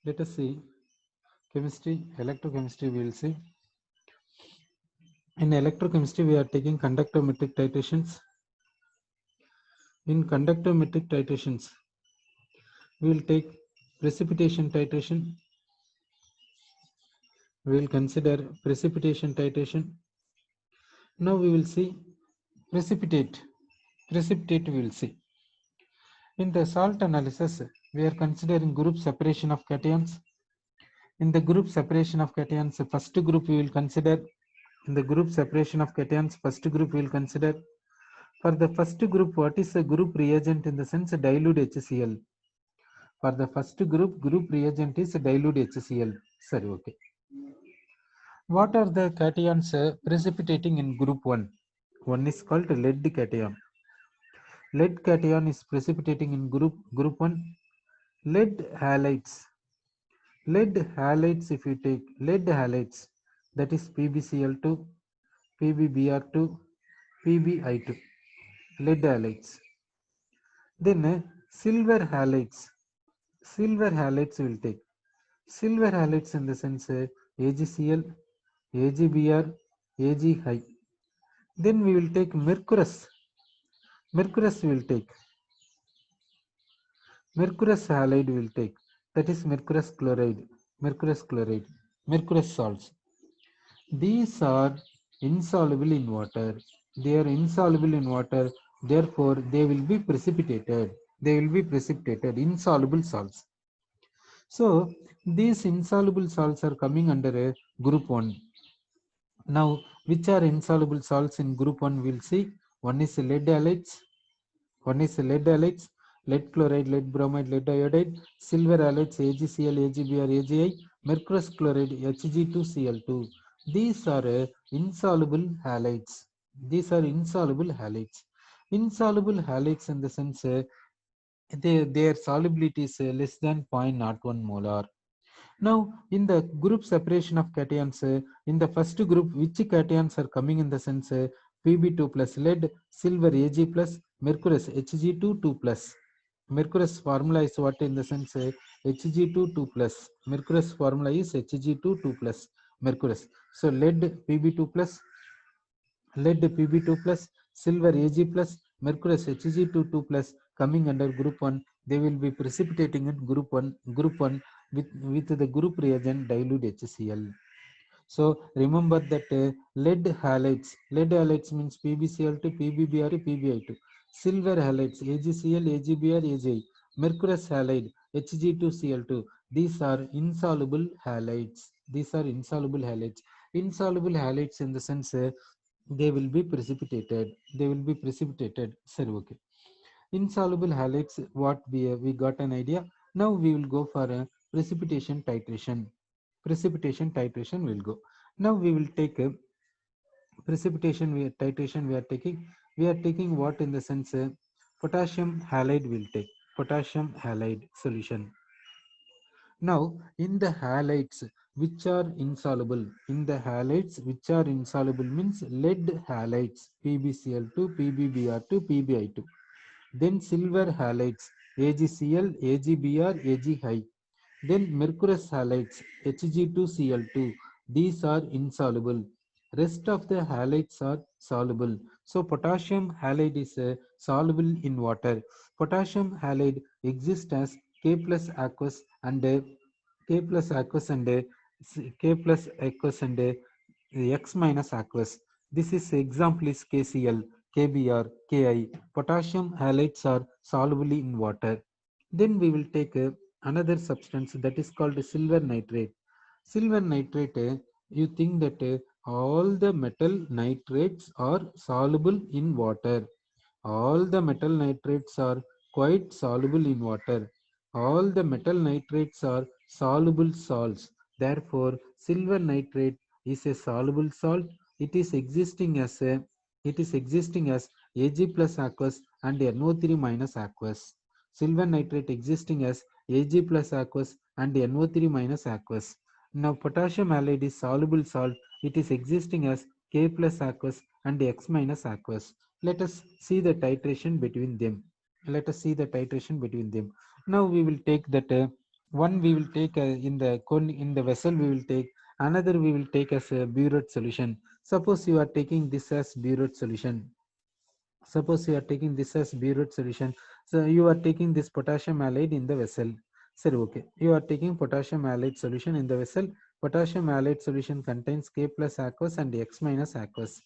Let us see chemistry, electrochemistry. We will see. In electrochemistry, we are taking conductometric titrations. In conductometric titrations, we will take precipitation titration. We will consider precipitation titration. Now we will see precipitate. Precipitate we will see. In the salt analysis, we are considering group separation of cations. In the group separation of cations, first group we will consider. In the group separation of cations, first group we will consider. For the first group, what is a group reagent in the sense dilute HCl? For the first group reagent is dilute HCl. Sorry, okay. What are the cations precipitating in group 1? One is called lead cation. Lead cation is precipitating in group 1. Lead halides. Lead halides, if you take lead halides, that is PbCl2, PbBr2, PbI2. Lead halides. Then silver halides. Silver halides will take. Silver halides in the sense AgCl, AgBr, Ag high. Then we will take mercurous. Mercurous will take. Mercurous halide will take. That is mercurous chloride. Mercurous chloride. Mercurous salts. These are insoluble in water. They are insoluble in water. Therefore, they will be precipitated. They will be precipitated. Insoluble salts. So, these insoluble salts are coming under a group 1. Now, which are insoluble salts in group 1? We'll see. One is lead halides. One is lead halides, lead chloride, lead bromide, lead iodide, silver halides, AgCl, AgBr, AgI, mercurous chloride, Hg2Cl2. These are insoluble halides. These are insoluble halides. Insoluble halides in the sense their solubility is less than 0.01 molar. Now, in the group separation of cations, in the first group, which cations are coming in the sense Pb2 plus lead, silver Ag plus, mercurous Hg2 2 plus. Mercurous formula is what in the sense Hg2 2 plus. Mercurous formula is Hg2 2 plus. Mercurous. So lead Pb2 plus, lead Pb2 plus, silver Ag plus, mercurous Hg2 2 plus coming under group 1. They will be precipitating in group 1 with the group reagent dilute HCl. So remember that lead halides means PbCl2, PbBr, PbI2. Silver halides AgCl, AgBr, Agi. Mercurous halide Hg2Cl2. These are insoluble halides. These are insoluble halides. Insoluble halides in the sense they will be precipitated. They will be precipitated. Sir, okay. Insoluble halides, what we got an idea. Now we will go for a precipitation titration. Precipitation titration will go. Now we will take a precipitation titration. We are taking what in the sense potassium halide will take. Potassium halide solution. Now, in the halides which are insoluble, which are insoluble means lead halides, PbCl2, PbBr2, PbI2. Then silver halides, AgCl, AgBr, Ag high. Then mercurous halides, Hg2Cl2. These are insoluble. Rest of the halides are soluble. So potassium halide is soluble in water. Potassium halide exists as K plus aqueous and K plus aqueous and K plus aqueous and X minus aqueous. This is example is KCl, KBr, Ki. Potassium halides are soluble in water. Then we will take another substance that is called silver nitrate. Silver nitrate, you think that all the metal nitrates are soluble in water. All the metal nitrates are quite soluble in water. All the metal nitrates are soluble salts. Therefore, silver nitrate is a soluble salt. It is existing as Ag plus aqueous and NO3 minus aqueous. Silver nitrate existing as Ag plus aqueous and NO3 minus aqueous. Now potassium halide is soluble salt. It is existing as K plus aqueous and X minus aqueous. Let us see the titration between them. Let us see the titration between them. Now we will take that one we will take in the in the vessel we will take, another we will take as a burette solution. Suppose you are taking this as burette solution. Suppose you are taking this as burette solution. So you are taking this potassium halide in the vessel. Sir, okay. You are taking potassium halide solution in the vessel. Potassium halide solution contains K plus aqueous and X minus aqueous.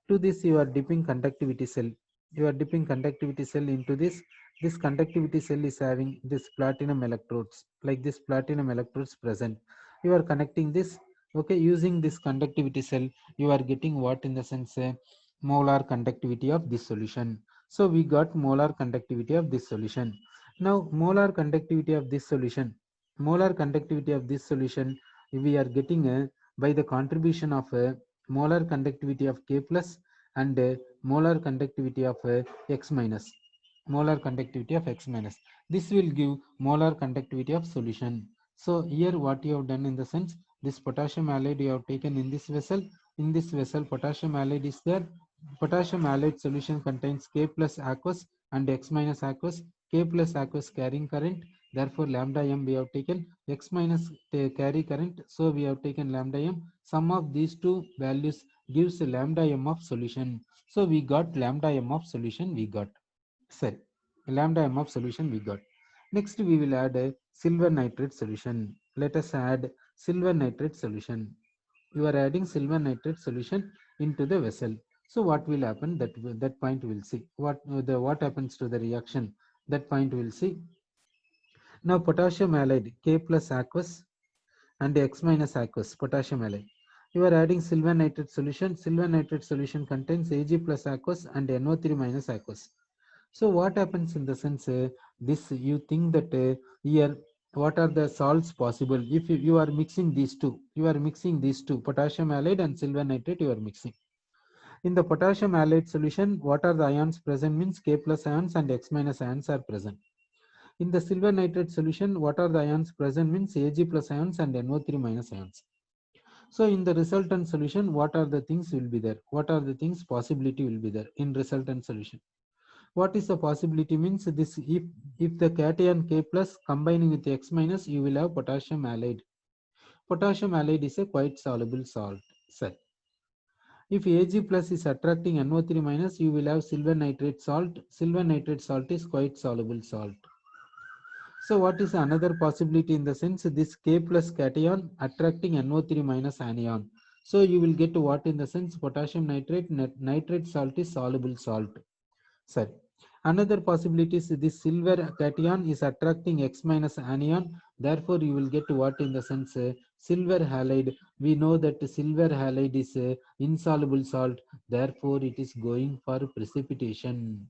To this, you are dipping conductivity cell. You are dipping conductivity cell into this. This conductivity cell is having this platinum electrodes, like this platinum electrodes present. You are connecting this. Okay, using this conductivity cell, you are getting what in the sense molar conductivity of this solution. So we got molar conductivity of this solution. Now molar conductivity of this solution, molar conductivity of this solution, we are getting by the contribution of molar conductivity of K plus and molar conductivity of X minus. Molar conductivity of X minus. This will give molar conductivity of solution. So here what you have done in the sense, this potassium halide you have taken in this vessel. In this vessel, potassium halide is there. Potassium halide solution contains K plus aqueous and X minus aqueous. K plus aqueous carrying current. Therefore, lambda m we have taken. X minus carry current. So we have taken lambda m. Sum of these two values gives lambda m of solution. So we got lambda m of solution. We got. Sorry, lambda m of solution we got. Next, we will add a silver nitrate solution. Let us add silver nitrate solution. You are adding silver nitrate solution into the vessel. So what will happen? That point we'll see. What happens to the reaction? That point we'll see. Now potassium halide K plus aqueous and X minus aqueous potassium halide. You are adding silver nitrate solution. Silver nitrate solution contains Ag plus aqueous and NO3 minus aqueous. So what happens in the sense this you think that here what are the salts possible if you are mixing these two, potassium halide and silver nitrate you are mixing. In the potassium halide solution, what are the ions present means K plus ions and X minus ions are present. In the silver nitrate solution, what are the ions present means Ag plus ions and NO3 minus ions. So in the resultant solution, what are the things will be there? What are the things possibility will be there in resultant solution? What is the possibility means this if the cation K plus combining with X minus, you will have potassium halide. Potassium halide is a quite soluble salt. Sir. If Ag plus is attracting NO3 minus, you will have silver nitrate salt. Silver nitrate salt is quite soluble salt. So what is another possibility in the sense this K plus cation attracting NO3 minus anion. So you will get what in the sense potassium nitrate, nitrate salt is soluble salt. Sorry. Another possibility is this silver cation is attracting X minus anion. Therefore, you will get what in the sense silver halide. We know that silver halide is insoluble salt. Therefore, it is going for precipitation.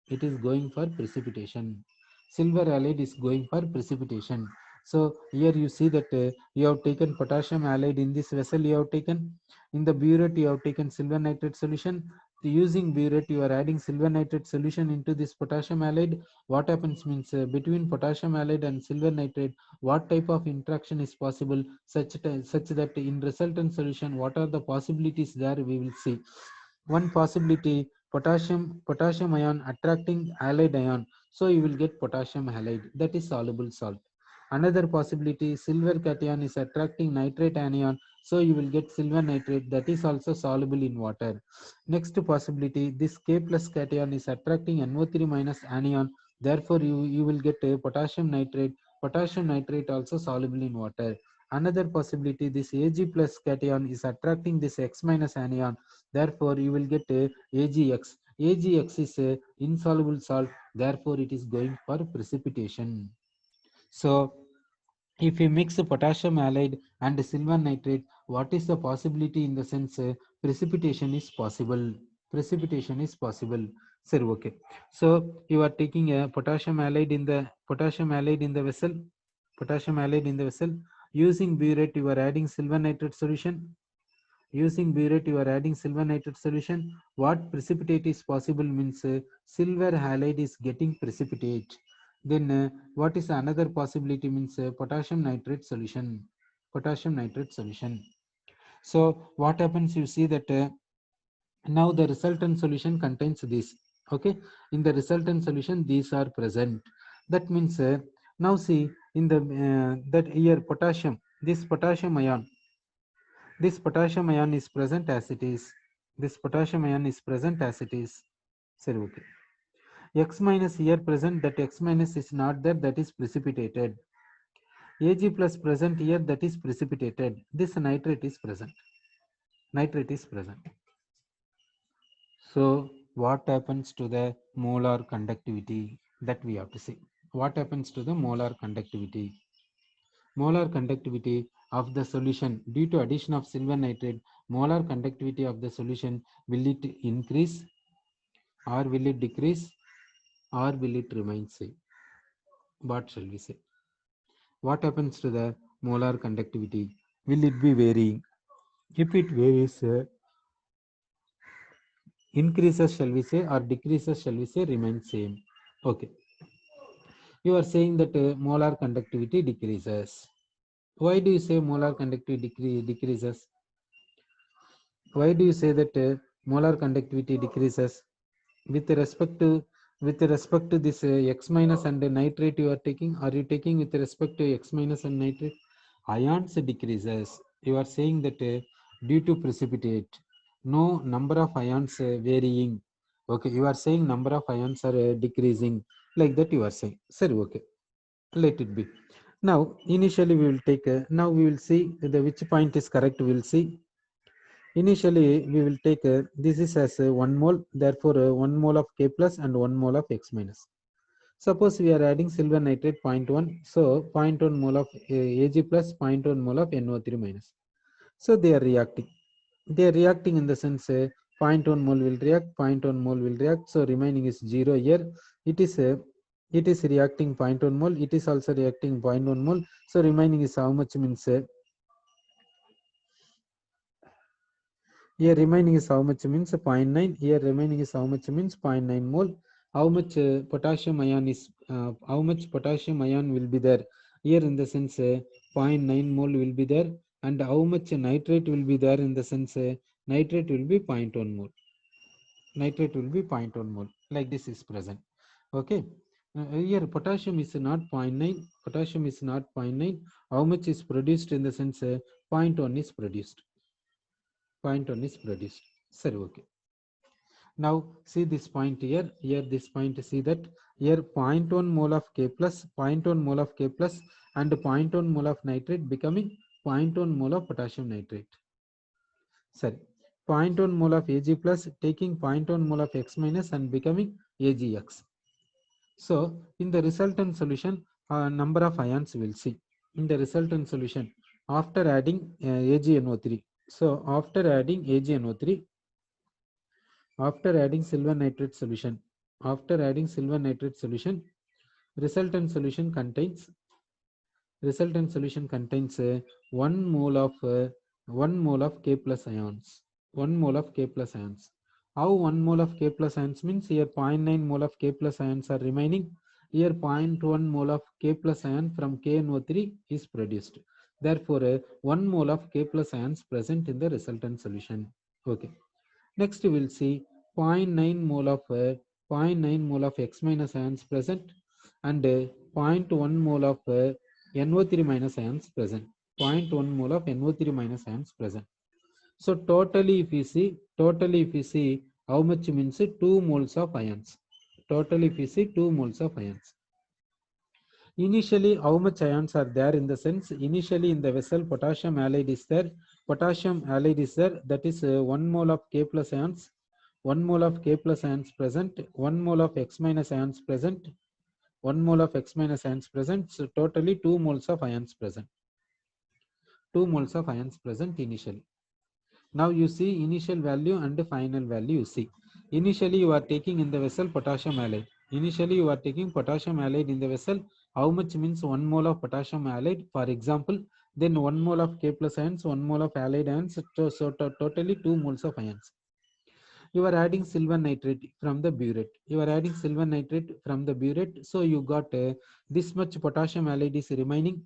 It is going for precipitation. Silver halide is going for precipitation. So here you see that you have taken potassium halide in this vessel. You have taken in the burette. You have taken silver nitrate solution. Using burette, you are adding silver nitrate solution into this potassium halide. What happens means between potassium halide and silver nitrate, what type of interaction is possible such that in resultant solution, what are the possibilities there we will see. One possibility, potassium ion attracting halide ion, so you will get potassium halide, that is soluble salt. Another possibility, silver cation is attracting nitrate anion, so you will get silver nitrate, that is also soluble in water. Next possibility, this K plus cation is attracting NO3 minus anion, therefore you will get a potassium nitrate. Potassium nitrate also soluble in water. Another possibility, this Ag plus cation is attracting this X minus anion, therefore you will get a AgX. AgX is a insoluble salt, therefore it is going for precipitation. So if we mix potassium halide and silver nitrate, what is the possibility in the sense precipitation is possible. Precipitation is possible. Sir, okay. So you are taking a potassium halide in the vessel. Potassium halide in the vessel. Using burette, you are adding silver nitrate solution. Using burette, you are adding silver nitrate solution. What precipitate is possible means silver halide is getting precipitate. Then what is another possibility means potassium nitrate solution. Potassium nitrate solution. So what happens? You see that now the resultant solution contains this. Okay, in the resultant solution these are present. That means now see in the that here potassium, this potassium ion is present as it is. This potassium ion is present as it is. Sorry, okay. X minus here present, that X minus is not there, that is precipitated. Ag plus present here, that is precipitated. This nitrate is present. Nitrate is present. So what happens to the molar conductivity, that we have to see. What happens to the molar conductivity? Molar conductivity of the solution due to addition of silver nitrate, molar conductivity of the solution, will it increase or will it decrease or will it remain same? What shall we say? What happens to the molar conductivity? Will it be varying? If it varies, increases shall we say or decreases shall we say, remain same? Okay. You are saying that molar conductivity decreases. Why do you say molar conductivity decreases? Why do you say that molar conductivity decreases with respect to this X minus and nitrate you are taking? Are you taking with respect to X minus and nitrate? Ions decreases. You are saying that due to precipitate, no number of ions varying. Okay, you are saying number of ions are decreasing, like that you are saying. Sir, okay, let it be. Now initially we will take now we will see the which point is correct. We will see. Initially, we will take this is as 1 mole, therefore 1 mole of K plus and 1 mole of X minus. Suppose we are adding silver nitrate 0.1, so zero point 0.1 mole of Ag plus 0.1 mole of NO3 minus. So they are reacting. They are reacting in the sense 0.1 mole will react, 0.1 mole will react, so remaining is 0 here. It is reacting 0.1 mole, it is also reacting 0.1 mole, so remaining is how much means here remaining is how much means 0.9. Here remaining is how much means 0.9 mole. How much potassium ion is how much potassium ion will be there here in the sense 0.9 mole will be there, and how much nitrate will be there in the sense nitrate will be 0.1 mole. Nitrate will be 0.1 mole, like this is present. Okay. Here potassium is not 0.9. Potassium is not 0.9. How much is produced in the sense 0.1 is produced. 0.1 is produced. Sorry, okay. Now see this point here. Here this point, see that here 0.1 mole of K plus, 0.1 mole of K plus and 0.1 mole of nitrate becoming 0.1 mole of potassium nitrate. Sorry, 0.1 mole of Ag plus taking 0.1 mole of X minus and becoming AgX. So in the resultant solution, number of ions we will see. In the resultant solution, after adding AgNO3. So after adding AgNO3, after adding silver nitrate solution, resultant solution contains 1 mole of 1 mole of K plus ions. 1 mole of K plus ions. How 1 mole of K plus ions means? Here 0.9 mole of K plus ions are remaining. Here 0.1 mole of K plus ion from KNO3 is produced. Therefore, 1 mole of K plus ions present in the resultant solution. Okay. Next, we will see 0.9 mole of 0.9 mole of X minus ions present and 0.1 mole of NO3 minus ions present. 0.1 mole of NO3 minus ions present. So totally, if you see, how much means 2 moles of ions. Totally, if you see 2 moles of ions. Initially, how much ions are there in the sense? Initially, in the vessel, potassium halide is there. Potassium halide is there. That is 1 mole of K plus ions. 1 mole of K plus ions present. 1 mole of X minus ions present. 1 mole of X minus ions present. So totally 2 moles of ions present. 2 moles of ions present initially. Now you see initial value and the final value you see. Initially you are taking in the vessel potassium halide. Initially you are taking potassium halide in the vessel. How much means 1 mole of potassium halide, for example. Then 1 mole of K plus ions, 1 mole of halide ions. So totally 2 moles of ions. You are adding silver nitrate from the burette. You are adding silver nitrate from the burette. So you got this much potassium halide is remaining.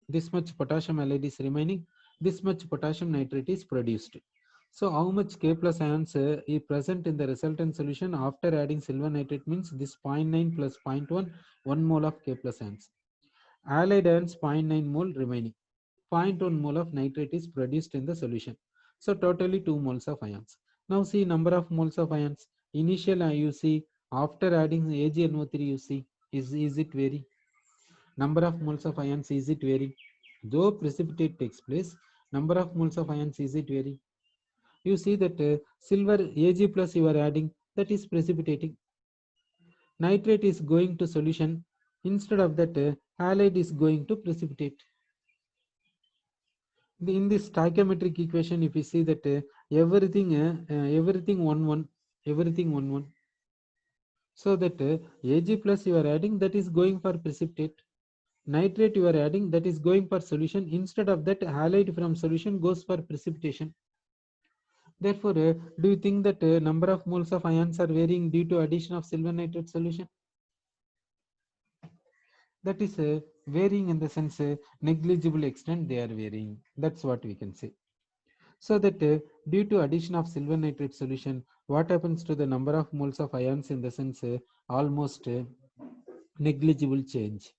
This much potassium halide is remaining. This much potassium nitrate is produced. So how much K plus ions is present in the resultant solution after adding silver nitrate means this 0.9 plus 0.1, 1 mole of K plus ions. Allied ions 0.9 mole remaining. 0.1 mole of nitrate is produced in the solution. So totally 2 moles of ions. Now see number of moles of ions. Initial you see, after adding AgNO3 you see, is it vary? Number of moles of ions, is it vary? Though precipitate takes place, number of moles of ions, is it vary? You see that silver Ag plus you are adding, that is precipitating. Nitrate is going to solution. Instead of that, halide is going to precipitate. In this stoichiometric equation, if you see that everything 1 1, everything 1 1. So that Ag plus you are adding, that is going for precipitate. Nitrate you are adding, that is going for solution. Instead of that, halide from solution goes for precipitation. Therefore, do you think that number of moles of ions are varying due to addition of silver nitrate solution? That is varying in the sense negligible extent they are varying. That's what we can say. So that due to addition of silver nitrate solution, what happens to the number of moles of ions in the sense almost negligible change.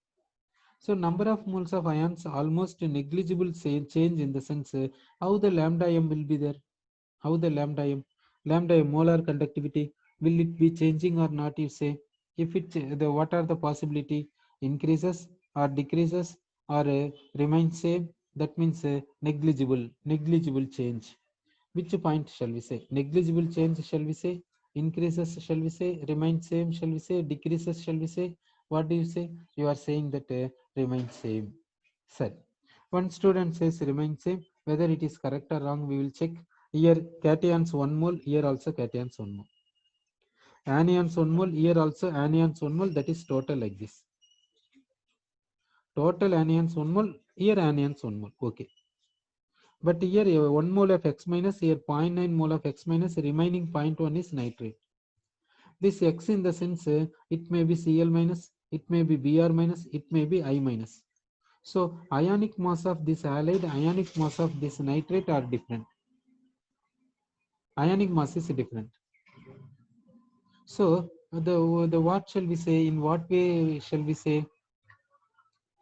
So number of moles of ions almost negligible change in the sense how the lambda m will be there. How the lambda m molar conductivity, will it be changing or not? You say, if it what are the possibility, increases or decreases or remains same? That means negligible change. Which point shall we say? Negligible change shall we say? Increases shall we say? Remains same shall we say? Decreases shall we say? What do you say? You are saying that remains same. Sir, one student says remains same. Whether it is correct or wrong, we will check. Here cations 1 mole, here also cations 1 mole. Anions 1 mole, here also anions 1 mole, that is total like this. Total anions 1 mole, here anions 1 mole. Okay. But here 1 mole of X minus, here 0.9 mole of X minus, remaining 0.1 is nitrate. This X in the sense it may be Cl minus, it may be Br minus, it may be I minus. So ionic mass of this halide, ionic mass of this nitrate are different. Ionic mass is different. So the what shall we say? In what way shall we say?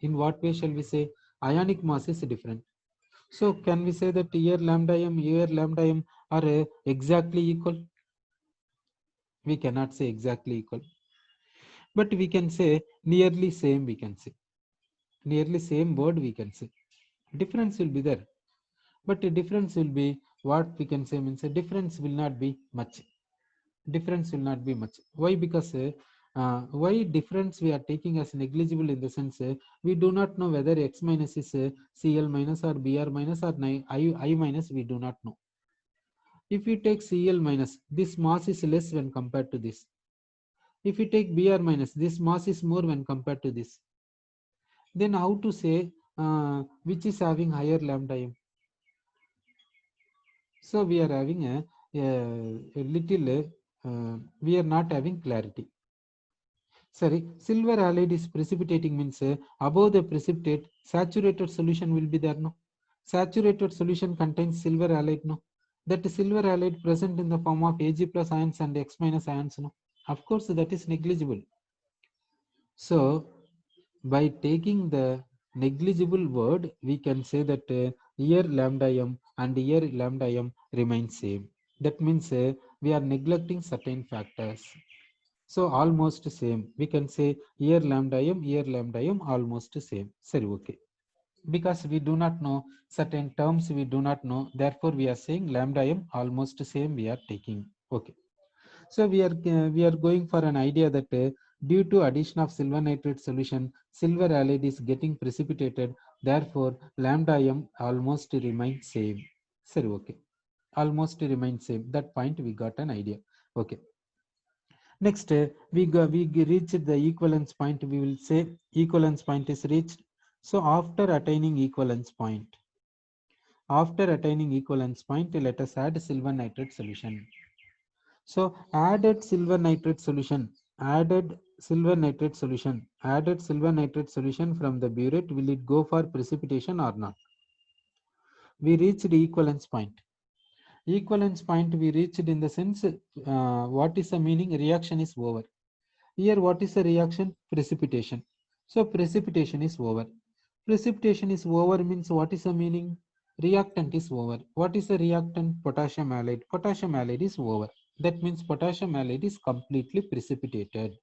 In what way shall we say? Ionic mass is different. So can we say that here lambda m are exactly equal? We cannot say exactly equal, but we can say nearly same. We can say nearly same word. We can say difference will be there, but the difference will be what we can say means a difference will not be much. Difference will not be much. Why? Because why difference we are taking as negligible in the sense we do not know whether X minus is Cl minus or Br minus or I minus. We do not know. If you take Cl minus, this mass is less when compared to this. If you take Br minus, this mass is more when compared to this. Then how to say which is having higher lambda m? So we are having a little, we are not having clarity. Sorry, silver halide is precipitating means above the precipitate, saturated solution will be there, no? Saturated solution contains silver halide, no? That silver halide present in the form of Ag plus ions and X minus ions, no? Of course, that is negligible. So, by taking the negligible word, we can say that here lambda m and here lambda m remain same. That means we are neglecting certain factors. So almost same. We can say here lambda m almost same. Sorry, okay. Because we do not know certain terms, we do not know. Therefore, we are saying lambda m almost same. We are taking. Okay. So we are going for an idea that due to addition of silver nitrate solution, silver halide is getting precipitated. Therefore, lambda m almost remains same. Sorry, okay. Almost remains same. That point we got an idea. Okay. Next, we reached the equivalence point. We will say equivalence point is reached. So after attaining equivalence point, let us add silver nitrate solution. So added silver nitrate solution, added silver nitrate solution, added silver nitrate solution from the burette. Will it go for precipitation or not? We reached the equivalence point. Equivalence point we reached in the sense, what is the meaning? Reaction is over. Here, what is the reaction? Precipitation. So precipitation is over. Precipitation is over means what is the meaning? Reactant is over. What is the reactant? Potassium halide. Potassium halide is over. That means potassium halide is completely precipitated.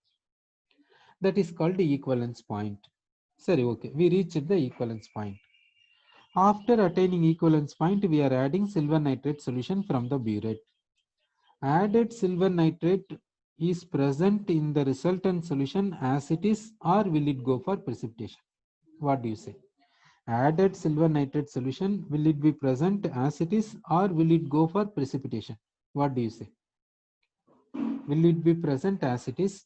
That is called the equivalence point. Sorry, okay. We reached the equivalence point. After attaining equivalence point, we are adding silver nitrate solution from the burette. Added silver nitrate is present in the resultant solution as it is, or will it go for precipitation? What do you say? Added silver nitrate solution, will it be present as it is, or will it go for precipitation? What do you say? Will it be present as it is,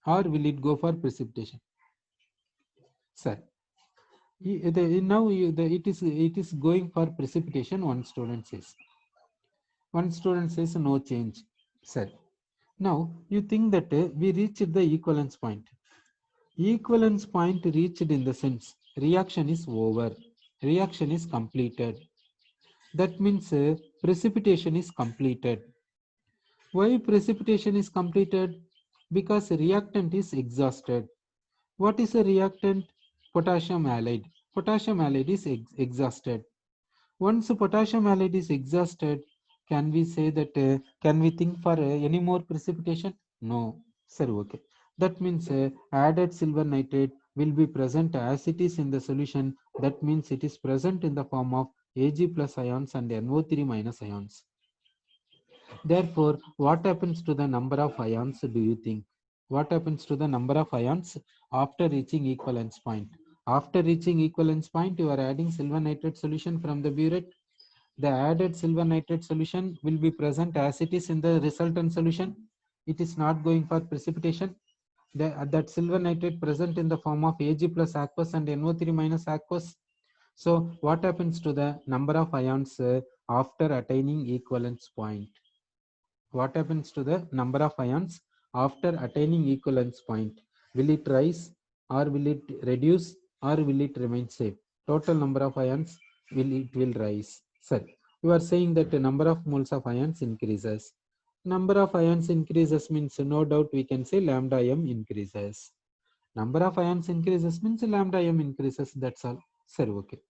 or will it go for precipitation? Sir, it is going for precipitation. One student says. One student says no change. Sir, now you think that we reached the equivalence point. Equivalence point reached in the sense reaction is over, reaction is completed. That means precipitation is completed. Why precipitation is completed? Because reactant is exhausted. What is a reactant? Potassium halide. Potassium halide is exhausted. Once potassium halide is exhausted, can we say that, can we think for any more precipitation? No. Sir, okay. That means added silver nitrate will be present as it is in the solution. That means it is present in the form of Ag plus ions and NO3 minus ions. Therefore, what happens to the number of ions, do you think? What happens to the number of ions after reaching equivalence point? After reaching equivalence point, you are adding silver nitrate solution from the burette. The added silver nitrate solution will be present as it is in the resultant solution. It is not going for precipitation. That silver nitrate present in the form of Ag plus aqueous and NO3 minus aqueous. So what happens to the number of ions after attaining equivalence point? What happens to the number of ions after attaining equivalence point? Will it rise, or will it reduce, or will it remain same? Total number of ions will rise. Sir, you are saying that the number of moles of ions increases. Number of ions increases means no doubt we can say lambda m increases. Number of ions increases means lambda m increases. That's all. Sir, okay.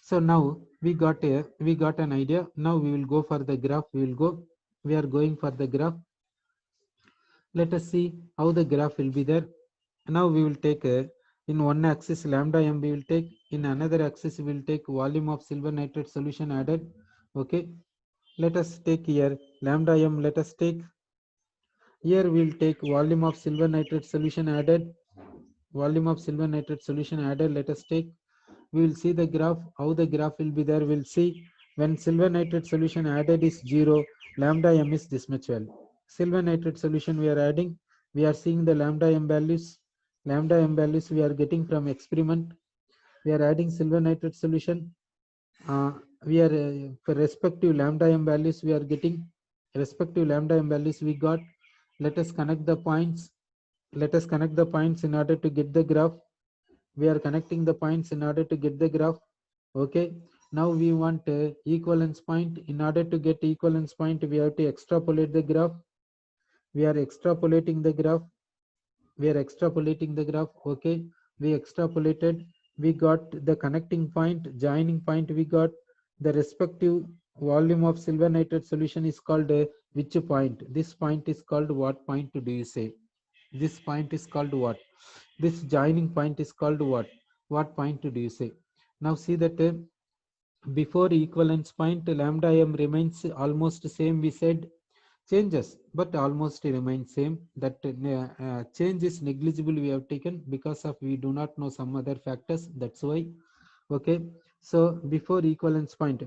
So now we got an idea. Now we will go for the graph. We are going for the graph. Let us see how the graph will be there. Now we will take in one axis lambda m, we will take in another axis, we will take volume of silver nitrate solution added. Okay, let us take here lambda m. Let us take here, we will take volume of silver nitrate solution added. Volume of silver nitrate solution added. Let us take, we will see the graph, how the graph will be there. We'll see when silver nitrate solution added is 0, lambda m is this much value. Silver nitrate solution we are adding, we are seeing the lambda m values. Lambda m values we are getting from experiment. We are adding silver nitrate solution. We are for respective lambda m values we are getting. Respective lambda m values we got. Let us connect the points. Let us connect the points in order to get the graph. We are connecting the points in order to get the graph. Okay, now we want equivalence point. In order to get equivalence point, we have to extrapolate the graph. We are extrapolating the graph. Okay, we extrapolated. We got the connecting point, joining point. We got the respective volume of silver nitrate solution is called which point? This point is called what point do you say? This point is called what? This joining point is called what? What point do you say? Now see that before equivalence point, lambda m remains almost same. We said changes, but almost remains same. That change is negligible. We have taken because of we do not know some other factors. That's why. Okay. So before equivalence point,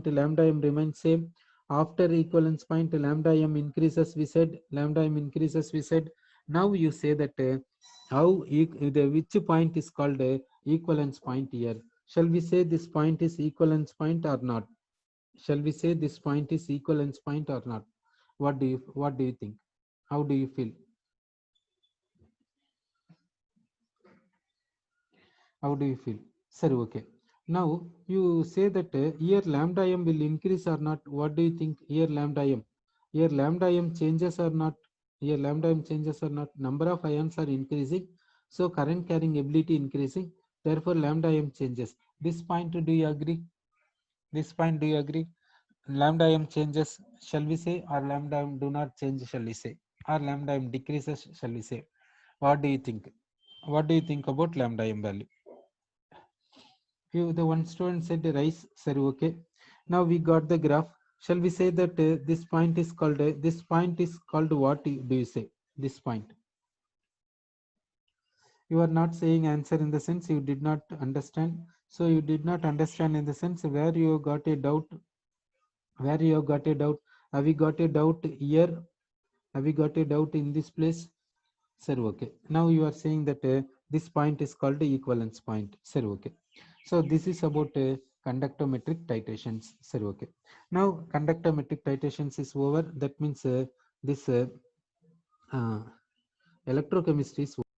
lambda m remains same. After equivalence point, lambda m increases. We said lambda m increases. We said. Now you say that which point is called a equivalence point here? Shall we say this point is equivalence point or not? Shall we say this point is equivalence point or not? What do you think? How do you feel? How do you feel? Sir, okay. Now you say that here lambda m will increase or not? What do you think? Here lambda m. Here lambda m changes or not? Here lambda m changes or not? Number of ions are increasing. So current carrying ability increasing, therefore lambda m changes. This point, do you agree? This point, do you agree? Lambda m changes, shall we say, or lambda m do not change, shall we say, or lambda m decreases, shall we say? What do you think? What do you think about lambda m value? The one student said rise, sir, okay. Now we got the graph. Shall we say that this point is called what do you say? This point. You are not saying answer in the sense you did not understand. So you did not understand in the sense where you got a doubt. Where you have got a doubt? Have you got a doubt here? Have you got a doubt in this place? Sir, okay. Now you are saying that this point is called equivalence point. Sir, okay. So this is about conductometric titrations. Sir, okay. Now conductometric titrations is over. That means this electrochemistry is